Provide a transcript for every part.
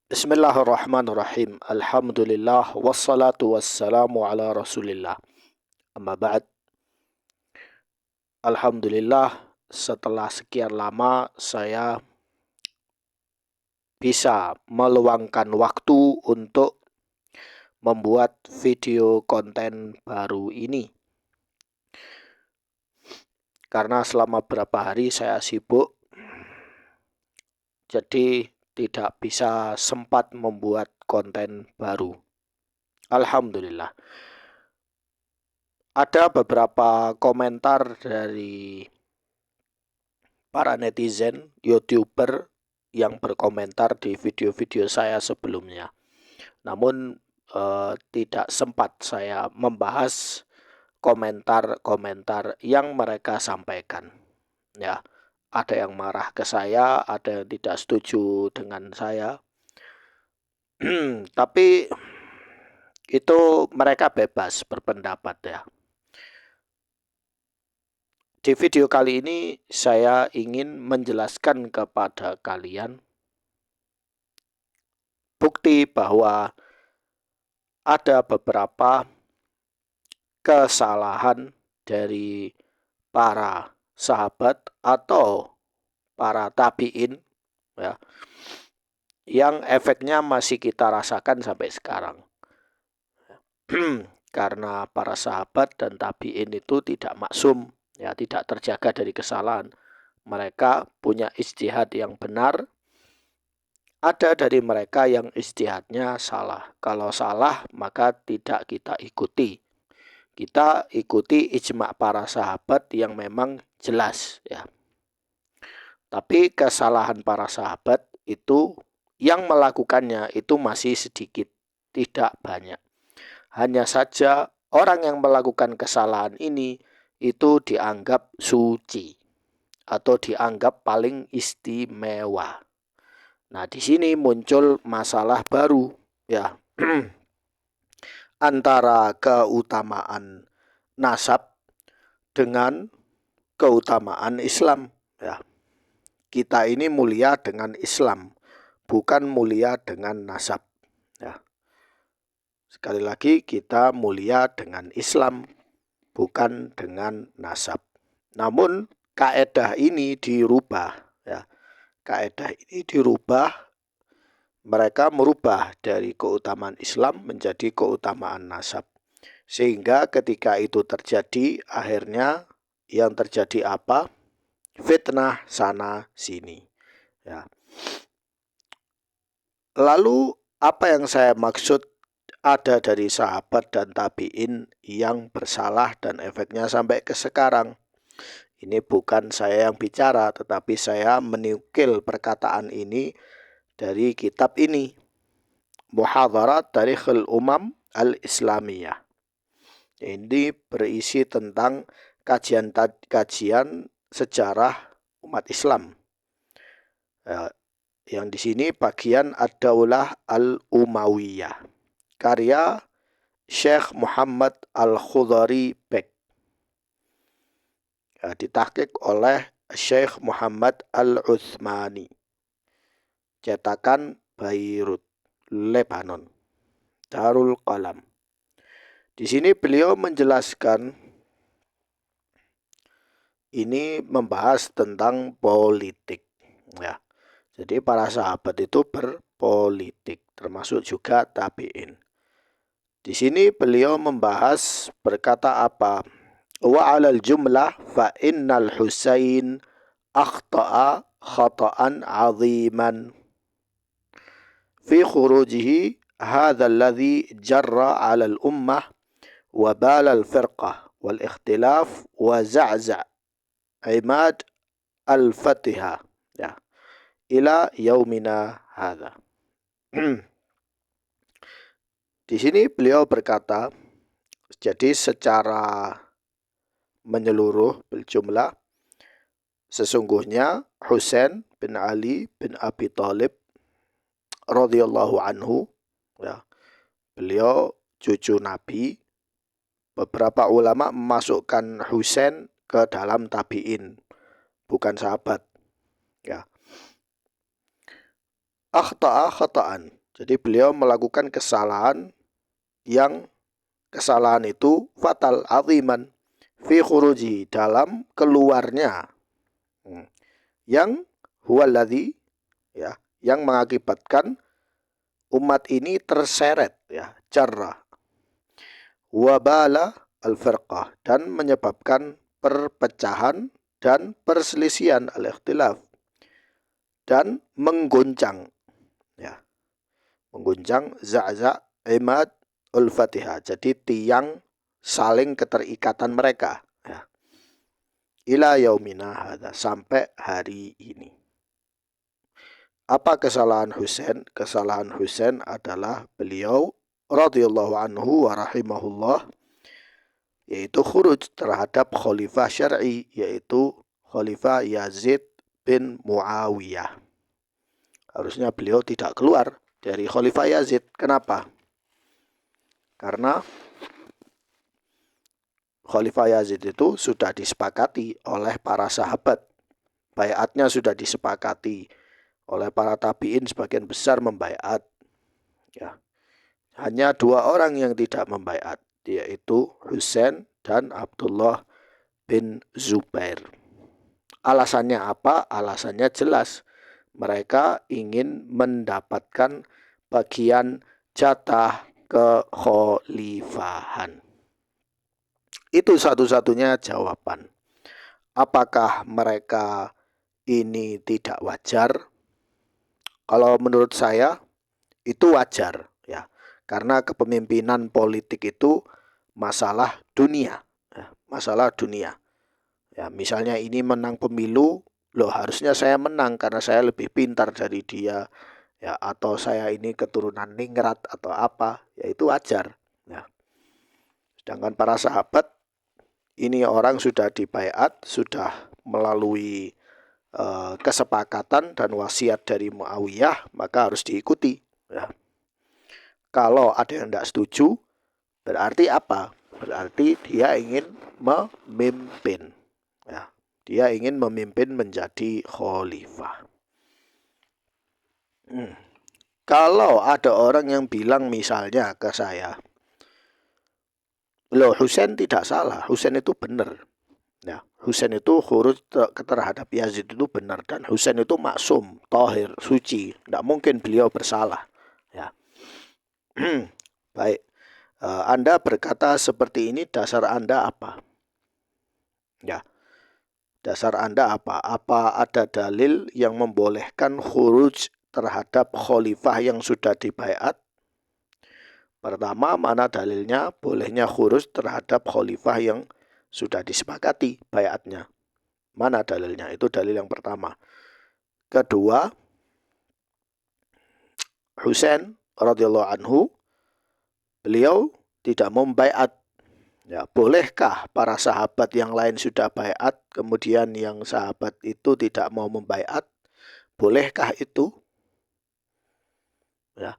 Bismillahirrahmanirrahim. Alhamdulillah wassalatu wassalamu ala Rasulillah. Amma ba'd. Alhamdulillah setelah sekian lama saya bisa meluangkan waktu untuk membuat video konten baru ini. Karena selama beberapa hari saya sibuk, jadi tidak bisa sempat membuat konten baru. Alhamdulillah. Ada beberapa komentar dari para netizen, YouTuber yang berkomentar di video-video saya sebelumnya. Namun tidak sempat saya membahas komentar-komentar yang mereka sampaikan. Ya, ada yang marah ke saya, ada yang tidak setuju dengan saya. Tapi itu mereka bebas berpendapat ya. Di video kali ini saya ingin menjelaskan kepada kalian bukti bahwa ada beberapa kesalahan dari para sahabat atau para tabi'in ya, yang efeknya masih kita rasakan sampai sekarang. Karena para sahabat dan tabi'in itu tidak maksum, ya, tidak terjaga dari kesalahan. Mereka punya ijtihad yang benar. Ada dari mereka yang ijtihadnya salah. Kalau salah maka tidak kita ikuti. Kita ikuti ijma' para sahabat yang memang jelas ya. Tapi kesalahan para sahabat itu yang melakukannya itu masih sedikit, tidak banyak. Hanya saja orang yang melakukan kesalahan ini itu dianggap suci atau dianggap paling istimewa. Nah, di sini muncul masalah baru ya. Antara keutamaan nasab dengan keutamaan Islam ya. Kita ini mulia dengan Islam, bukan mulia dengan nasab ya. Sekali lagi, kita mulia dengan Islam, bukan dengan nasab. Namun kaedah ini dirubah ya. Kaedah ini dirubah, mereka merubah dari keutamaan Islam menjadi keutamaan nasab. Sehingga ketika itu terjadi, akhirnya yang terjadi apa? Fitnah sana sini. Ya. Lalu apa yang saya maksud ada dari sahabat dan tabi'in yang bersalah dan efeknya sampai ke sekarang? Ini bukan saya yang bicara, tetapi saya menukil perkataan ini dari kitab ini, Muhadharat Tarikhul Umam Al-Islamiyah. Ini berisi tentang kajian sejarah umat Islam. Yang di sini bagian Ad-Daulah Al-Umayyah, karya Syekh Muhammad Al-Khudhari Bek. Ditahqiq oleh Syekh Muhammad Al-Uthmani, cetakan Beirut, Lebanon, Darul Qalam. Di sini beliau menjelaskan, ini membahas tentang politik ya. Jadi para sahabat itu berpolitik, termasuk juga tabi'in. Di sini beliau membahas, berkata apa? Wa 'alal jumlah fa innal Husain akhta'a khata'an 'aziman fi khurujihi hadha alladhi jarra 'ala al-ummah wa bala al-firqah wal ikhtilaf wa za'za' imad al-Fatihah ya ila yaumina hadha. Di sini beliau berkata, jadi secara menyeluruh berjumlah, sesungguhnya Husain bin Ali bin Abi Thalib radhiyallahu anhu ya, beliau cucu Nabi. Beberapa ulama memasukkan Husain ke dalam tabi'in, bukan sahabat ya. Akhta'a khata'an, Jadi beliau melakukan kesalahan itu fatal aziman fi khuruji, dalam keluarnya, yang huwaladzi, ya, yang mengakibatkan umat ini terseret, ya, jarrah wabala al-firqah, dan menyebabkan perpecahan dan perselisihan al-ikhtilaf, dan mengguncang, ya, mengguncang za'za' imad ul-fatihah, jadi tiang saling keterikatan mereka, ya, ila yaumina hadza, sampai hari ini. Apa kesalahan Husain? Kesalahan Husain adalah beliau radhiyallahu anhu wa rahimahullah, yaitu khuruj terhadap khalifah syar'i, yaitu Khalifah Yazid bin Muawiyah. Harusnya beliau tidak keluar dari Khalifah Yazid. Kenapa? Karena Khalifah Yazid itu sudah disepakati oleh para sahabat. Baiatnya sudah disepakati oleh para tabi'in, sebagian besar membaiat. Ya. Hanya 2 orang yang tidak membaiat, yaitu Husain dan Abdullah bin Zubair. Alasannya apa? Alasannya jelas. Mereka ingin mendapatkan bagian jatah kekhalifahan. Itu satu-satunya jawaban. Apakah mereka ini tidak wajar? Kalau menurut saya itu wajar, ya. Karena kepemimpinan politik itu masalah dunia, ya, masalah dunia. Ya, misalnya ini menang pemilu, loh harusnya saya menang karena saya lebih pintar dari dia, ya, atau saya ini keturunan ningrat atau apa, ya itu wajar, ya. Sedangkan para sahabat ini orang sudah dibaiat, sudah melalui kesepakatan dan wasiat dari Muawiyah, maka harus diikuti, ya. Kalau ada yang tidak setuju, berarti apa? Berarti dia ingin memimpin, ya. Dia ingin memimpin menjadi khalifah. Kalau ada orang yang bilang misalnya ke saya, loh Husain tidak salah, Husain itu benar. Ya, Husain itu khuruj terhadap Yazid itu benar, dan Husain itu maksum, tahir, suci, tidak mungkin beliau bersalah. Ya. Baik, Anda berkata seperti ini, dasar Anda apa? Ya, dasar Anda apa? Apa ada dalil yang membolehkan khuruj terhadap khalifah yang sudah dibaiat? Pertama, mana dalilnya bolehnya khuruj terhadap khalifah yang sudah disepakati baiatnya? Mana dalilnya? Itu dalil yang pertama. Kedua, Husain radhiyallahu anhu, beliau tidak membaiat. Ya, bolehkah para sahabat yang lain sudah baiat, kemudian yang sahabat itu tidak mau membaiat? Bolehkah itu? Ya.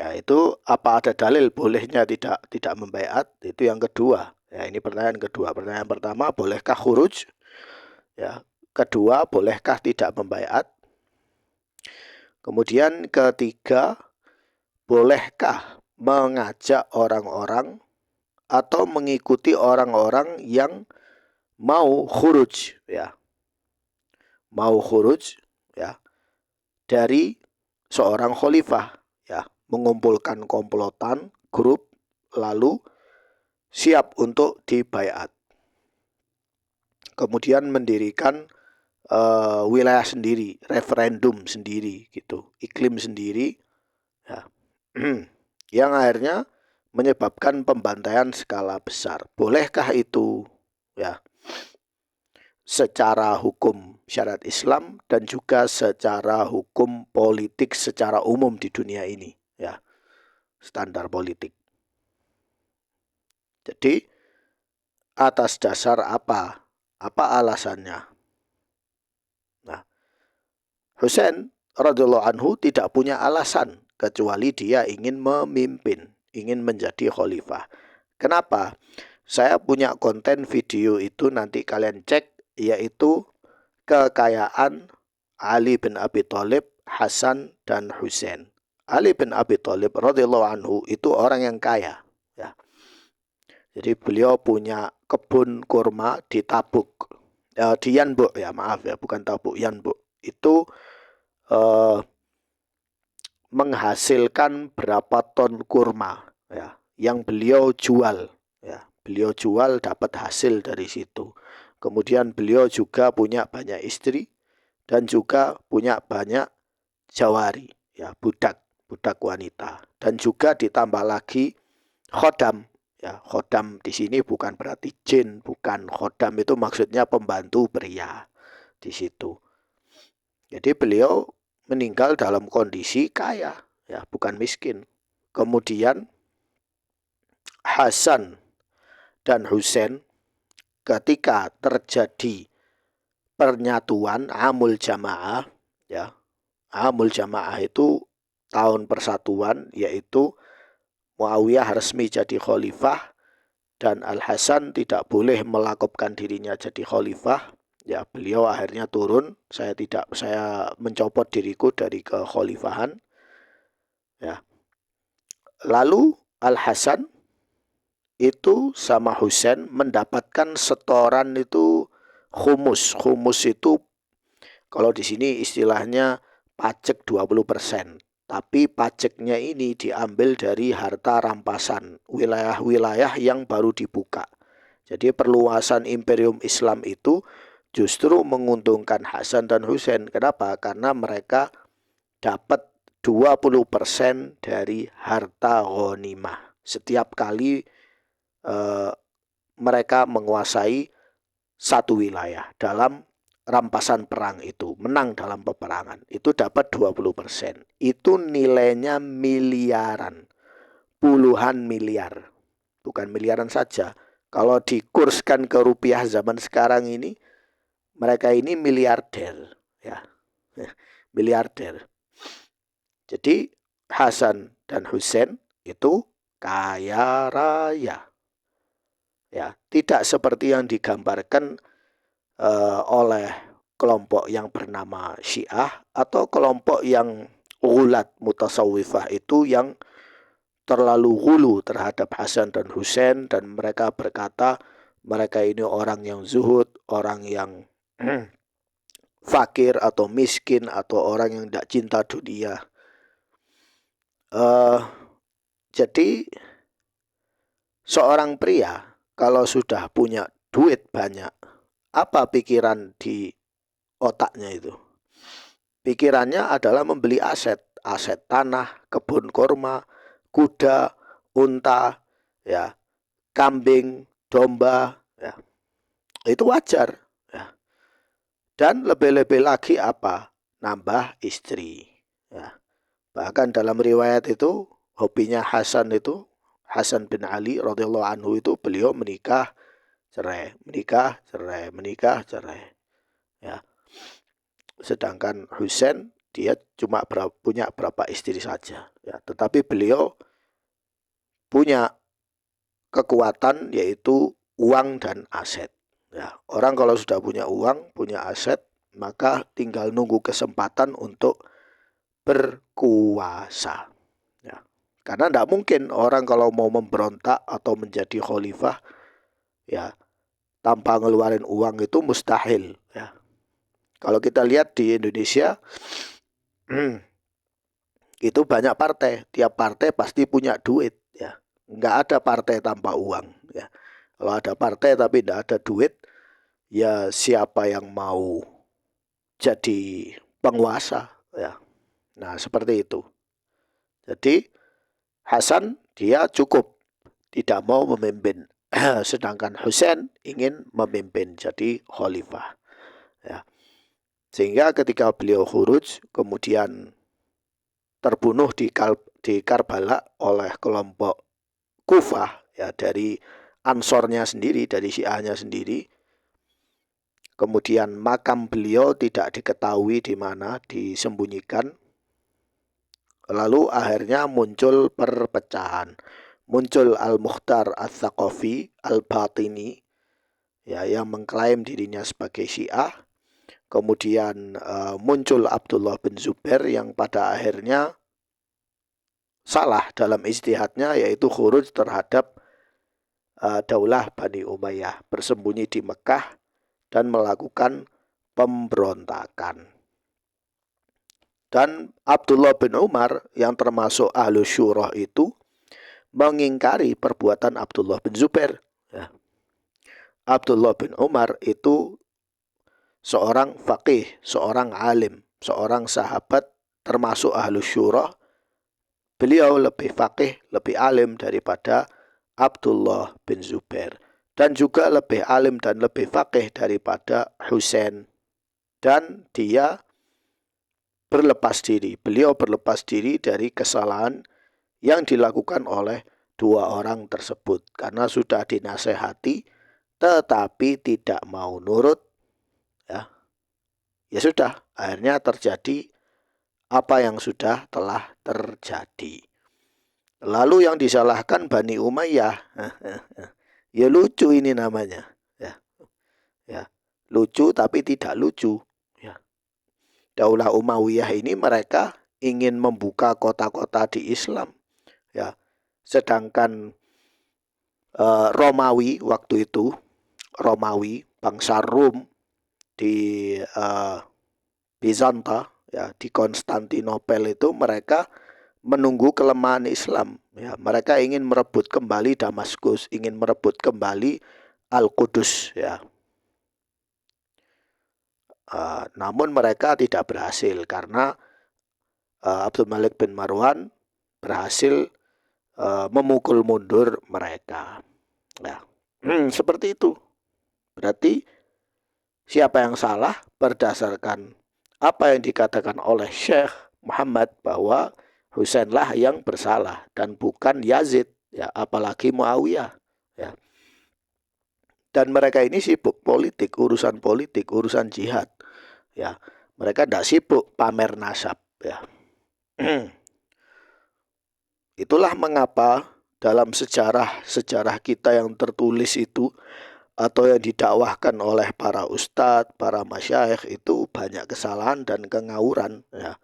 Ya, itu apa ada dalil bolehnya tidak membaiat? Itu yang kedua. Ya, ini pertanyaan kedua. Pertanyaan pertama, bolehkah khuruj? Ya. Kedua, bolehkah tidak membaiat? Kemudian ketiga, bolehkah mengajak orang-orang atau mengikuti orang-orang yang mau khuruj, ya. Mau khuruj, ya, dari seorang khalifah, ya, mengumpulkan komplotan, grup, lalu siap untuk dibaiat. Kemudian mendirikan wilayah sendiri, referendum sendiri, gitu, iklim sendiri, ya. Yang akhirnya menyebabkan pembantaian skala besar. Bolehkah itu? Ya, secara hukum syariat Islam dan juga secara hukum politik secara umum di dunia ini, ya, standar politik. Jadi atas dasar apa? Apa alasannya? Nah, Husain radhiyallahu anhu tidak punya alasan kecuali dia ingin memimpin, ingin menjadi khalifah. Kenapa? Saya punya konten video itu, nanti kalian cek, yaitu kekayaan Ali bin Abi Thalib Hasan dan Husain. Ali bin Abi Thalib radhiyallahu anhu itu orang yang kaya, ya. Jadi beliau punya kebun kurma di Tabuk, di Yanbu, ya maaf ya, bukan Tabuk, Yanbu. Itu menghasilkan berapa ton kurma, ya, yang beliau jual, ya. Beliau jual dapat hasil dari situ. Kemudian beliau juga punya banyak istri dan juga punya banyak jawari, ya, budak wanita, dan juga ditambah lagi khodam, ya. Khodam di sini bukan berarti jin, bukan. Khodam itu maksudnya pembantu pria di situ. Jadi beliau meninggal dalam kondisi kaya, ya, bukan miskin. Kemudian Hasan dan Husain ketika terjadi pernyatuan Amul Jamaah, ya. Amul Jamaah itu tahun persatuan, yaitu Muawiyah resmi jadi khalifah dan Al-Hasan tidak boleh melakopkan dirinya jadi khalifah. Ya, beliau akhirnya turun, saya mencopot diriku dari kekhalifahan. Ya. Lalu Al-Hasan itu sama Husain mendapatkan setoran itu khumus. Khumus itu kalau di sini istilahnya pajak 20%. Tapi pajaknya ini diambil dari harta rampasan wilayah-wilayah yang baru dibuka. Jadi perluasan Imperium Islam itu justru menguntungkan Hasan dan Husain. Kenapa? Karena mereka dapat 20% dari harta ghanimah. Setiap kali mereka menguasai satu wilayah dalam rampasan perang itu, menang dalam peperangan, itu dapat 20%. Itu nilainya miliaran, puluhan miliar, bukan miliaran saja. Kalau dikurskan ke rupiah zaman sekarang ini, mereka ini miliarder, ya, miliarder. Jadi Hasan dan Husain itu kaya raya, ya, tidak seperti yang digambarkan oleh kelompok yang bernama Syiah atau kelompok yang ghulat mutasawwifah itu yang terlalu hulu terhadap Hasan dan Husain, dan mereka berkata mereka ini orang yang zuhud, orang yang fakir atau miskin atau orang yang tidak cinta dunia. Jadi seorang pria kalau sudah punya duit banyak, apa pikiran di otaknya itu? Pikirannya adalah membeli aset tanah, kebun kurma, kuda, unta, ya, kambing, domba, ya. Itu wajar, ya. Dan lebih-lebih lagi apa? Nambah istri, ya. Bahkan dalam riwayat itu hobinya Hasan bin Ali radhiyallahu anhu itu beliau menikah, cerai, menikah, cerai, menikah, cerai, ya. Sedangkan Husain dia cuma punya berapa istri saja, ya. Tetapi beliau punya kekuatan yaitu uang dan aset, ya. Orang kalau sudah punya uang, punya aset, maka tinggal nunggu kesempatan untuk berkuasa, ya. Karena tidak mungkin orang kalau mau memberontak atau menjadi khalifah, ya, tanpa ngeluarin uang itu mustahil, ya. Kalau kita lihat di Indonesia itu banyak partai, tiap partai pasti punya duit, ya. Nggak ada partai tanpa uang, ya. Kalau ada partai tapi tidak ada duit, ya siapa yang mau jadi penguasa, ya. Nah, seperti itu. Jadi Hasan dia cukup tidak mau memimpin, sedangkan Husain ingin memimpin jadi khalifah, ya. Sehingga ketika beliau khuruj kemudian terbunuh di Karbala oleh kelompok Kufah, ya, dari Ansornya sendiri, dari Syiahnya sendiri. Kemudian makam beliau tidak diketahui di mana, disembunyikan. Lalu akhirnya muncul perpecahan. Muncul Al-Mukhtar Al-Thaqafi Al-Batini, ya, yang mengklaim dirinya sebagai Syiah. kemudian muncul Abdullah bin Zubair yang pada akhirnya salah dalam ijtihadnya, yaitu khuruj terhadap Daulah Bani Umayyah, bersembunyi di Mekah dan melakukan pemberontakan. Dan Abdullah bin Umar yang termasuk ahlu syurah itu mengingkari perbuatan Abdullah bin Zubair. Ya. Abdullah bin Umar itu seorang faqih, seorang alim, seorang sahabat termasuk ahlu syurah. Beliau lebih faqih, lebih alim daripada Abdullah bin Zubair. Dan juga lebih alim dan lebih faqih daripada Husain. Dan dia berlepas diri. Beliau berlepas diri dari kesalahan yang dilakukan oleh dua orang tersebut. Karena sudah dinasehati, tetapi tidak mau nurut. Ya sudah, akhirnya terjadi apa yang sudah telah terjadi. Lalu yang disalahkan Bani Umayyah. Ya lucu ini namanya. Ya, lucu tapi tidak lucu. Daulah Umayyah ini mereka ingin membuka kota-kota di Islam, ya. Sedangkan Romawi waktu itu, Romawi bangsa Rum di Bizanta, ya, di Konstantinopel itu mereka menunggu kelemahan Islam, ya. Mereka ingin merebut kembali Damaskus, ingin merebut kembali Al-Qudus, ya. Namun mereka tidak berhasil karena Abdul Malik bin Marwan berhasil memukul mundur mereka. Nah, seperti itu. Berarti siapa yang salah berdasarkan apa yang dikatakan oleh Syekh Muhammad bahwa Husainlah yang bersalah dan bukan Yazid, ya, apalagi Muawiyah, ya. Dan mereka ini sibuk politik, urusan jihad. Ya, mereka tidak sibuk pamer nasab, ya. Itulah mengapa dalam sejarah kita yang tertulis itu atau yang didakwahkan oleh para ustadz, para masyayikh itu banyak kesalahan dan kengawuran, ya.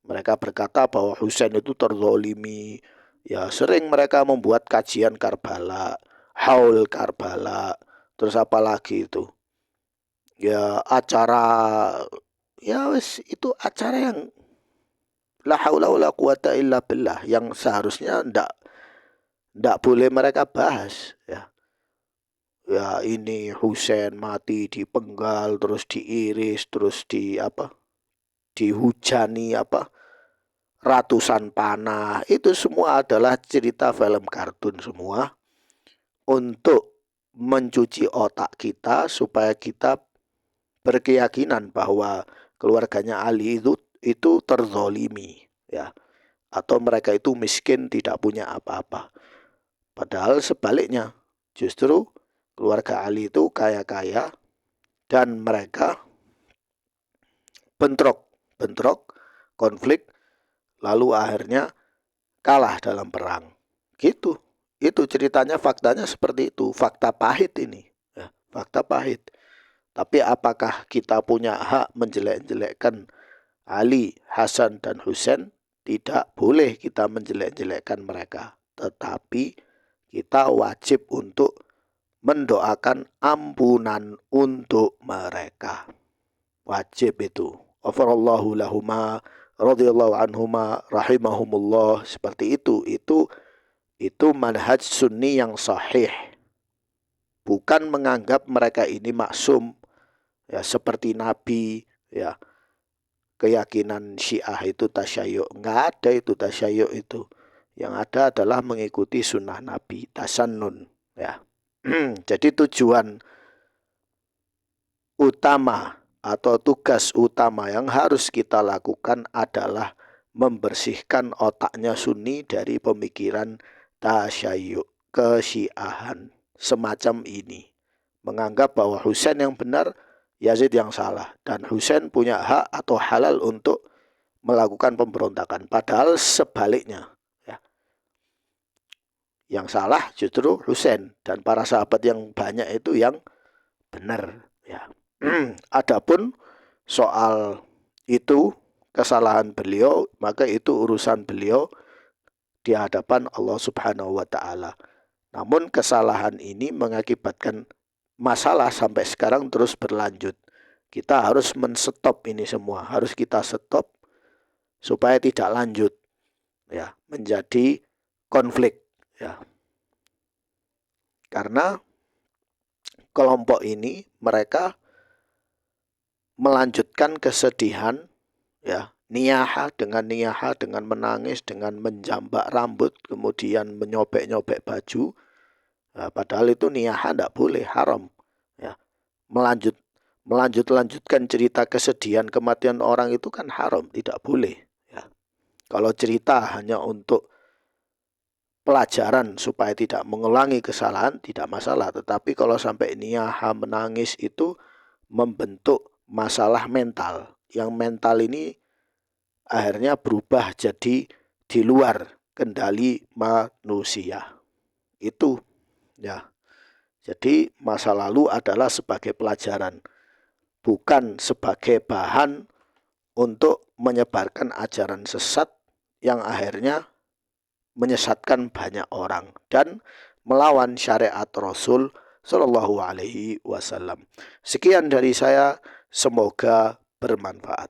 Mereka berkata bahwa Husain itu terzolimi, ya. Sering mereka membuat kajian Karbala, haul Karbala, terus apa lagi itu, ya, acara, ya wes, itu acara yang la haula wala quwata illa billah, yang seharusnya ndak boleh mereka bahas, ya. Ya, ini Husain mati dipenggal, terus diiris, terus dihujani ratusan panah. Itu semua adalah cerita film kartun semua untuk mencuci otak kita supaya kita berkeyakinan bahwa keluarganya Ali itu terzolimi, ya, atau mereka itu miskin, tidak punya apa-apa. Padahal sebaliknya, justru keluarga Ali itu kaya-kaya dan mereka bentrok, konflik, lalu akhirnya kalah dalam perang. Gitu. Itu ceritanya, faktanya seperti itu. Fakta pahit ini, ya, fakta pahit. Tapi apakah kita punya hak menjelek-jelekkan Ali, Hasan, dan Husain? Tidak boleh kita menjelek-jelekkan mereka. Tetapi kita wajib untuk mendoakan ampunan untuk mereka. Wajib itu. Ghafarallahu lahuma, radhiyallahu anhuma, rahimahumullah. Seperti itu. Itu manhaj sunni yang sahih. Bukan menganggap mereka ini maksum, ya, seperti Nabi, ya. Keyakinan Syiah itu tasyayyu', enggak ada itu tasyayyu' itu. Yang ada adalah mengikuti sunnah Nabi, tasannun, ya. Jadi tujuan utama atau tugas utama yang harus kita lakukan adalah membersihkan otaknya Sunni dari pemikiran tasyayyu', kesyiahan semacam ini. Menganggap bahwa Husain yang benar, Yazid yang salah, dan Husain punya hak atau halal untuk melakukan pemberontakan. Padahal sebaliknya, ya. Yang salah justru Husain dan para sahabat yang banyak itu yang benar, ya. Adapun soal itu, kesalahan beliau, maka itu urusan beliau di hadapan Allah Subhanahu wa Ta'ala. Namun kesalahan ini mengakibatkan masalah sampai sekarang terus berlanjut. Kita harus men-stop ini semua, harus kita stop supaya tidak lanjut ya menjadi konflik ya. Karena kelompok ini mereka melanjutkan kesedihan ya, niyaha dengan menangis, dengan menjambak rambut, kemudian menyobek-nyobek baju. Nah, padahal itu niyaha tidak boleh, haram ya. Melanjutkan cerita kesedihan kematian orang itu kan haram, tidak boleh ya. Kalau cerita hanya untuk pelajaran supaya tidak mengulangi kesalahan tidak masalah, tetapi kalau sampai niyaha menangis itu membentuk masalah mental. Yang mental ini akhirnya berubah jadi di luar kendali manusia. Itu ya. Jadi masa lalu adalah sebagai pelajaran, bukan sebagai bahan untuk menyebarkan ajaran sesat yang akhirnya menyesatkan banyak orang dan melawan syariat Rasul Shallallahu Alaihi Wasallam. Sekian dari saya, semoga bermanfaat.